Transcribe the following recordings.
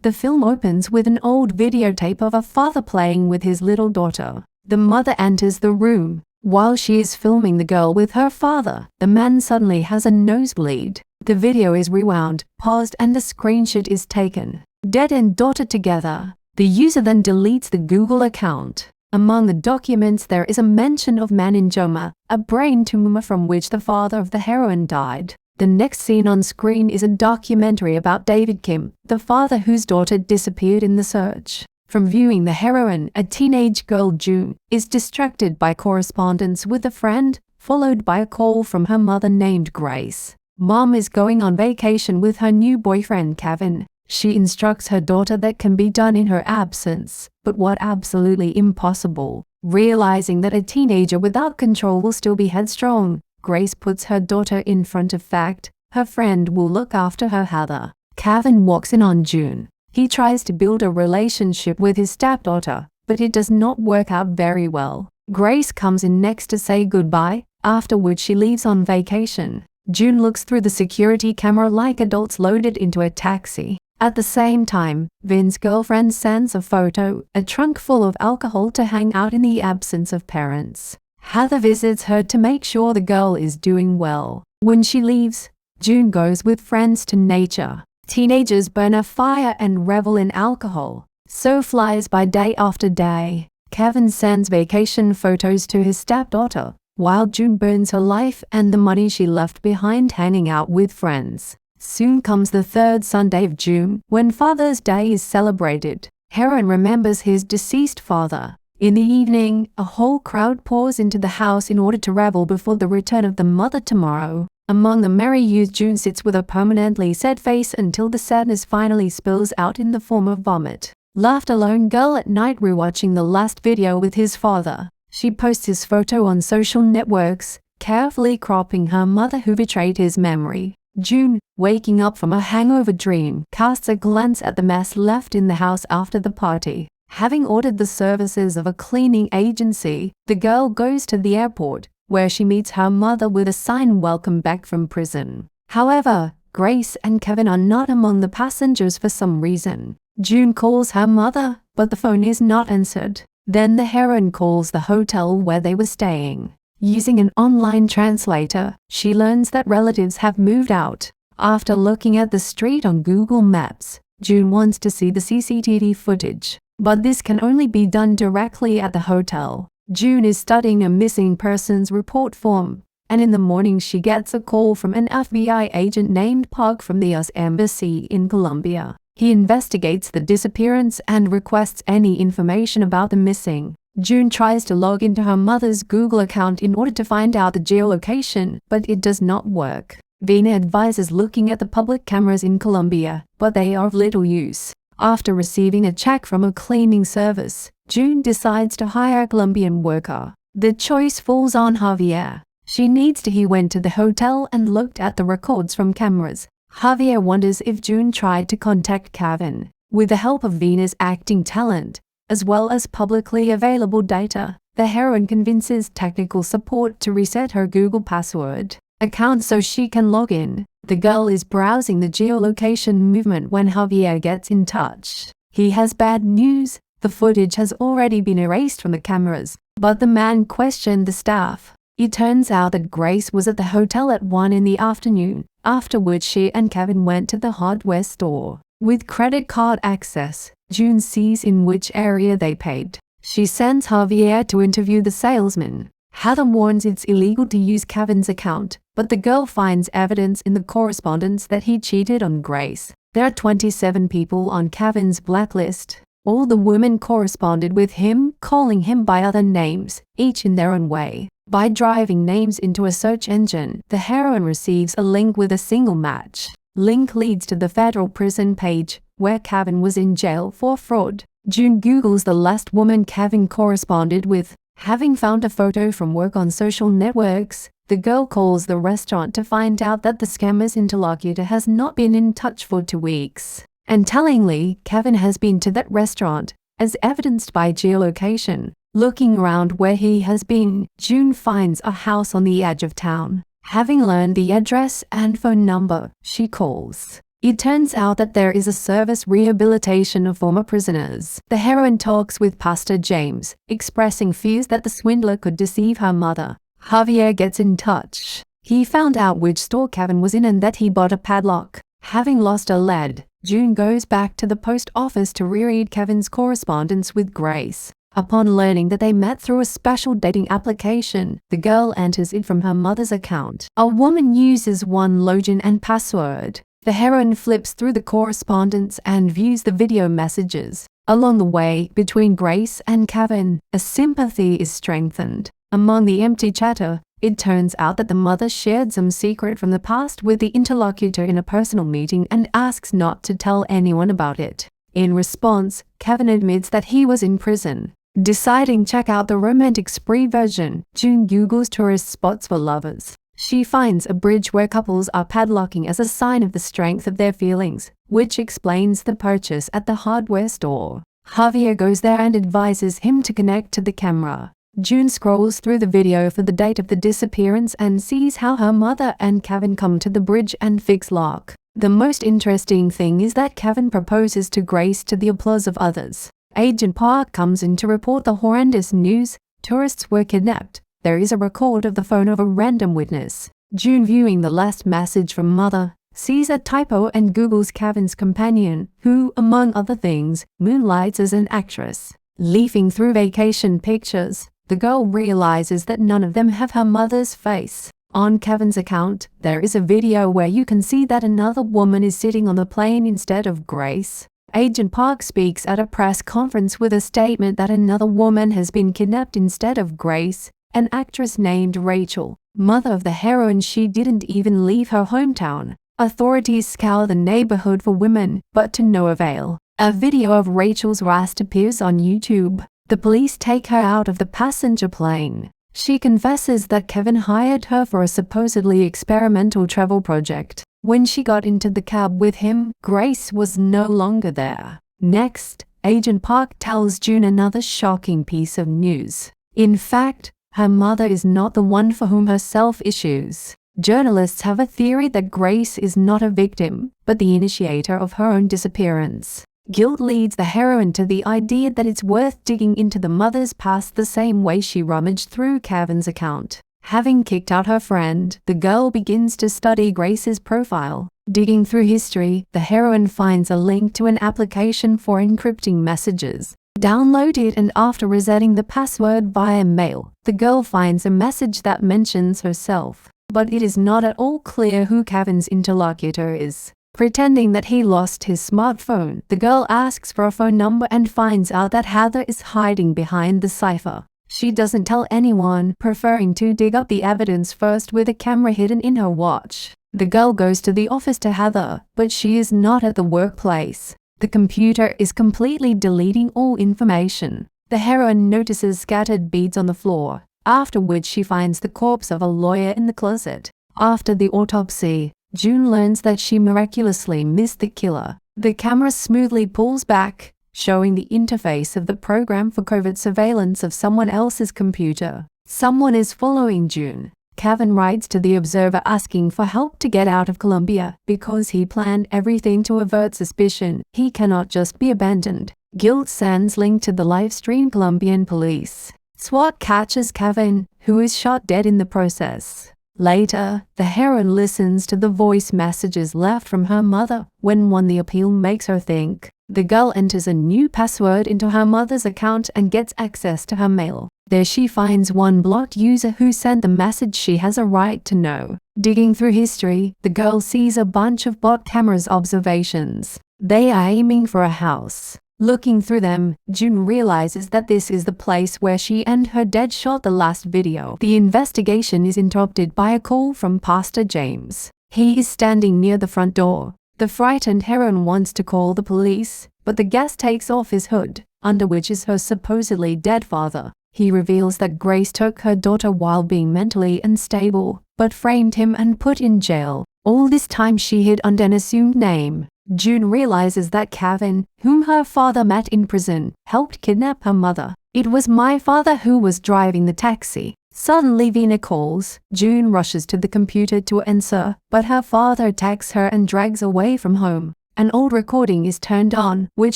The film opens with an old videotape of a father playing with his little daughter. The mother enters the room. While she is filming the girl with her father, the man suddenly has a nosebleed. The video is rewound, paused, and a screenshot is taken. Dad and daughter together. The user then deletes the Google account. Among the documents there is a mention of meningioma, a brain tumor from which the father of the heroine died. The next scene on screen is a documentary about David Kim, the father whose daughter disappeared in the search. From viewing the heroine, a teenage girl, June, is distracted by correspondence with a friend, followed by a call from her mother named Grace. Mom is going on vacation with her new boyfriend, Kevin. She instructs her daughter that can be done in her absence, but what absolutely impossible. Realizing that a teenager without control will still be headstrong, Grace puts her daughter in front of fact. Her friend will look after her Heather. Kevin walks in on June. He tries to build a relationship with his stepdaughter, but it does not work out very well. Grace comes in next to say goodbye, after which she leaves on vacation. June looks through the security camera like adults loaded into a taxi. At the same time, Vin's girlfriend sends a photo, a trunk full of alcohol to hang out in the absence of parents. Heather visits her to make sure the girl is doing well. When she leaves, June goes with friends to nature. Teenagers burn a fire and revel in alcohol. So flies by day after day. Kevin sends vacation photos to his stepdaughter, while June burns her life and the money she left behind hanging out with friends. Soon comes the third Sunday of June, when Father's Day is celebrated. Heron remembers his deceased father. In the evening, a whole crowd pours into the house in order to revel before the return of the mother tomorrow. Among the merry youth, June sits with a permanently sad face until the sadness finally spills out in the form of vomit. Left alone girl at night rewatching the last video with his father. She posts his photo on social networks, carefully cropping her mother who betrayed his memory. June, waking up from a hangover dream, casts a glance at the mess left in the house after the party. Having ordered the services of a cleaning agency, the girl goes to the airport, where she meets her mother with a sign "Welcome back from prison." However, Grace and Kevin are not among the passengers for some reason. June calls her mother, but the phone is not answered. Then the heroine calls the hotel where they were staying. Using an online translator, she learns that relatives have moved out. After looking at the street on Google Maps, June wants to see the CCTV footage, but this can only be done directly at the hotel. June is studying a missing persons report form, and in the morning she gets a call from an FBI agent named Park from the US Embassy in Colombia. He investigates the disappearance and requests any information about the missing. June tries to log into her mother's Google account in order to find out the geolocation, but it does not work. Vina advises looking at the public cameras in Colombia, but they are of little use. After receiving a check from a cleaning service, June decides to hire a Colombian worker. The choice falls on Javier. She needs to. He went to the hotel and looked at the records from cameras. Javier wonders if June tried to contact Kevin. With the help of Vina's acting talent, as well as publicly available data, the heroine convinces technical support to reset her Google password account so she can log in. The girl is browsing the geolocation movement when Javier gets in touch. He has bad news. The footage has already been erased from the cameras, but the man questioned the staff. It turns out that Grace was at the hotel at 1 in the afternoon, after which she and Kevin went to the hardware store. With credit card access, June sees in which area they paid. She sends Javier to interview the salesman. Heather warns it's illegal to use Kevin's account, but the girl finds evidence in the correspondence that he cheated on Grace. There are 27 people on Kevin's blacklist. All the women corresponded with him, calling him by other names, each in their own way. By driving names into a search engine, the heroine receives a link with a single match. Link leads to the federal prison page, where Kevin was in jail for fraud. June Googles the last woman Kevin corresponded with. Having found a photo from work on social networks, the girl calls the restaurant to find out that the scammer's interlocutor has not been in touch for 2 weeks. And tellingly, Kevin has been to that restaurant, as evidenced by geolocation. Looking around where he has been, June finds a house on the edge of town. Having learned the address and phone number, she calls. It turns out that there is a service rehabilitation of former prisoners. The heroine talks with Pastor James, expressing fears that the swindler could deceive her mother. Javier gets in touch. He found out which store Kevin was in and that he bought a padlock. Having lost a lead, June goes back to the post office to reread Kevin's correspondence with Grace. Upon learning that they met through a special dating application, the girl enters it from her mother's account. A woman uses one login and password. The heroine flips through the correspondence and views the video messages. Along the way, between Grace and Kevin, a sympathy is strengthened. Among the empty chatter, it turns out that the mother shared some secret from the past with the interlocutor in a personal meeting and asks not to tell anyone about it. In response, Kevin admits that he was in prison. Deciding check out the romantic spree version, June Googles tourist spots for lovers. She finds a bridge where couples are padlocking as a sign of the strength of their feelings, which explains the purchase at the hardware store. Javier goes there and advises him to connect to the camera. June scrolls through the video for the date of the disappearance and sees how her mother and Kevin come to the bridge and fix lock. The most interesting thing is that Kevin proposes to Grace to the applause of others. Agent Park comes in to report the horrendous news. Tourists were kidnapped. There is a record of the phone of a random witness. June, viewing the last message from mother, sees a typo and Googles Kevin's companion, who, among other things, moonlights as an actress. Leafing through vacation pictures, the girl realizes that none of them have her mother's face. On Kevin's account, there is a video where you can see that another woman is sitting on the plane instead of Grace. Agent Park speaks at a press conference with a statement that another woman has been kidnapped instead of Grace, an actress named Rachel, mother of the heroine. She didn't even leave her hometown. Authorities scour the neighborhood for women, but to no avail. A video of Rachel's arrest appears on YouTube. The police take her out of the passenger plane. She confesses that Kevin hired her for a supposedly experimental travel project. When she got into the cab with him, Grace was no longer there. Next, Agent Park tells June another shocking piece of news. In fact, her mother is not the one for whom her self-issues. Journalists have a theory that Grace is not a victim, but the initiator of her own disappearance. Guilt leads the heroine to the idea that it's worth digging into the mother's past the same way she rummaged through Kevin's account. Having kicked out her friend, the girl begins to study Grace's profile. Digging through history, the heroine finds a link to an application for encrypting messages. Download it, and after resetting the password via mail, the girl finds a message that mentions herself. But it is not at all clear who Kevin's interlocutor is. Pretending that he lost his smartphone, the girl asks for a phone number and finds out that Heather is hiding behind the cipher. She doesn't tell anyone, preferring to dig up the evidence first with a camera hidden in her watch. The girl goes to the office to Heather, but she is not at the workplace. The computer is completely deleting all information. The heroine notices scattered beads on the floor, after which she finds the corpse of a lawyer in the closet. After the autopsy, June learns that she miraculously missed the killer. The camera smoothly pulls back, showing the interface of the program for covert surveillance of someone else's computer. Someone is following June. Kevin writes to the Observer asking for help to get out of Colombia because he planned everything to avert suspicion. He cannot just be abandoned. Guilt sends link to the live stream Colombian police. SWAT catches Kevin, who is shot dead in the process. Later, the heroine listens to the voice messages left from her mother. When one, the appeal makes her think. The girl enters a new password into her mother's account and gets access to her mail. There she finds one blocked user who sent the message she has a right to know. Digging through history, the girl sees a bunch of bot cameras observations. They are aiming for a house. Looking through them, June realizes that this is the place where she and her dad shot the last video. The investigation is interrupted by a call from Pastor James. He is standing near the front door. The frightened heroine wants to call the police, but the guest takes off his hood, under which is her supposedly dead father. He reveals that Grace took her daughter while being mentally unstable, but framed him and put in jail. All this time she hid under an assumed name. June realizes that Kevin, whom her father met in prison, helped kidnap her mother. It was my father who was driving the taxi. Suddenly Vina calls. June rushes to the computer to answer, but her father attacks her and drags away from home. An old recording is turned on, which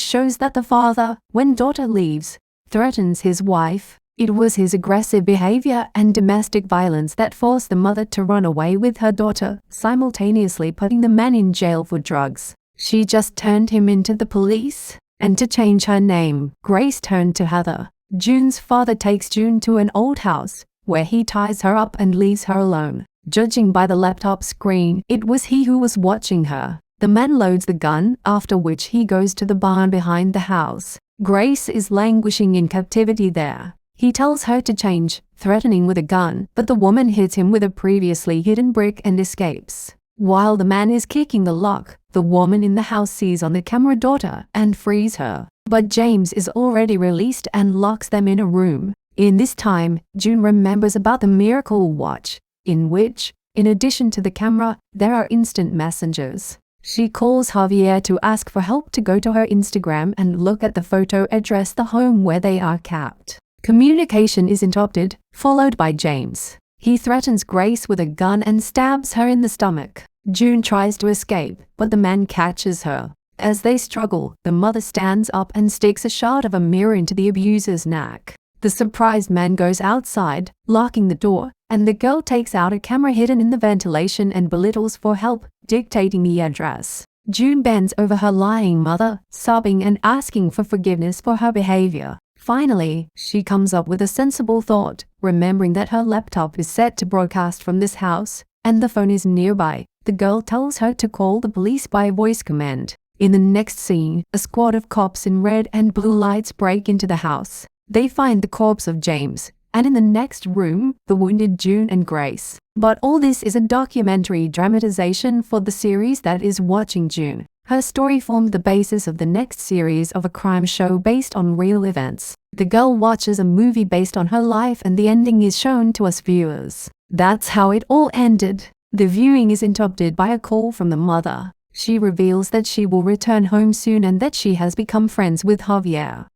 shows that the father, when daughter leaves, threatens his wife. It was his aggressive behavior and domestic violence that forced the mother to run away with her daughter, simultaneously putting the man in jail for drugs. She just turned him into the police. And to change her name, Grace turned to Heather. June's father takes June to an old house, where he ties her up and leaves her alone. Judging by the laptop screen, it was he who was watching her. The man loads the gun, after which he goes to the barn behind the house. Grace is languishing in captivity there. He tells her to change, threatening with a gun, but the woman hits him with a previously hidden brick and escapes. While the man is kicking the lock, the woman in the house sees on the camera daughter and frees her. But James is already released and locks them in a room. In this time, June remembers about the miracle watch, in which, in addition to the camera, there are instant messengers. She calls Javier to ask for help to go to her Instagram and look at the photo address the home where they are kept. Communication is interrupted, followed by James. He threatens Grace with a gun and stabs her in the stomach. June tries to escape, but the man catches her. As they struggle, the mother stands up and sticks a shard of a mirror into the abuser's neck. The surprised man goes outside, locking the door, and the girl takes out a camera hidden in the ventilation and belittles for help, dictating the address. June bends over her lying mother, sobbing and asking for forgiveness for her behavior. Finally, she comes up with a sensible thought, remembering that her laptop is set to broadcast from this house, and the phone is nearby. The girl tells her to call the police by voice command. In the next scene, a squad of cops in red and blue lights break into the house. They find the corpse of James, and in the next room, the wounded June and Grace. But all this is a documentary dramatization for the series that is watching June. Her story formed the basis of the next series of a crime show based on real events. The girl watches a movie based on her life and the ending is shown to us viewers. That's how it all ended. The viewing is interrupted by a call from the mother. She reveals that she will return home soon and that she has become friends with Javier.